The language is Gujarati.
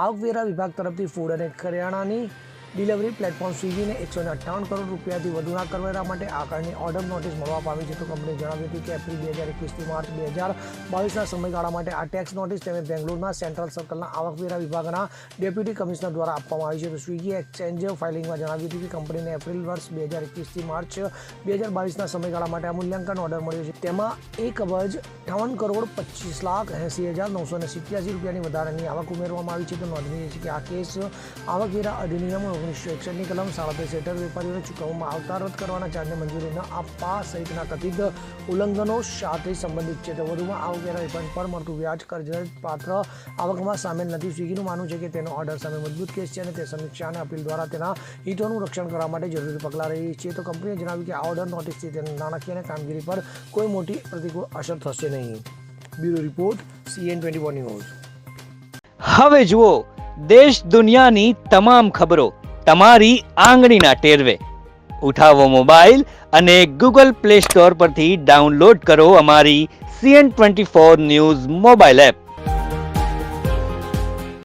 આવકવેરા વિભાગ તરફથી ફૂડ અને કરિયાણાની ડિલિવરી પ્લેટફોર્મ સ્વિગીને 158 કરોડ રૂપિયાથી વધુના કરવેરા માટે આકારણી ઓર્ડર નોટિસ મળવા પામી છે. તો કંપનીએ જણાવ્યું હતું કે એપ્રિલ 2021થી માર્ચ 2022ના સમયગાળા માટે આ ટેક્સ નોટિસ તેમજ બેંગ્લોરના સેન્ટ્રલ સર્કલના આવકવેરા વિભાગના ડેપ્યુટી કમિશનર દ્વારા આપવામાં આવી છે. તો સ્વિગી એક્સચેન્જ ફાઇલિંગમાં જણાવ્યું હતું કે કંપનીને એપ્રિલ વર્ષ 2021થી માર્ચ 2022ના સમયગાળા માટે આ મૂલ્યાંકન ઓર્ડર મળ્યો છે. તેમાં 1,58,25,80,987 રૂપિયાની વધારાની આવક ઉમેરવામાં આવી છે. તો નોંધનીય છે કે આ કેસ આવકવેરા અધિનિયમ 1961ની કલમ 37 હેઠળ વેપારીઓને ચૂકવવામાં આવતા રદ કરવાના ચાર્જને મંજૂરી ન આપવા સહિતના કથિત ઉલ્લંઘનો સાથે સંબંધિત છે. તો વધુમાં આવકવેરા રિફંડ પર મળતું વ્યાજ કરપાત્ર આવકમાં સામેલ નથી. સ્વિગીનું માનવું છે કે તેનો ઓર્ડર સામે મજબૂત કેસ છે અને તે સમીક્ષા અને અપીલ દ્વારા તેના હિતોનું રક્ષણ કરવા માટે જરૂરી પગલાં રહી છે. તો કંપનીએ જણાવ્યું કે આ ઓર્ડર નોટિસથી તેની નાણાકીય કામગીરી પર કોઈ મોટી પ્રતિકૂળ અસર થશે નહીં. Bureau report CN24 news. હવે જુઓ દેશ દુનિયાની તમામ ખબરો તમારી આંગળીના ટેરવે. ઉઠાવો મોબાઈલ અને Google Play Store પરથી ડાઉનલોડ કરો અમારી CN24 ન્યૂઝ મોબાઈલ એપ.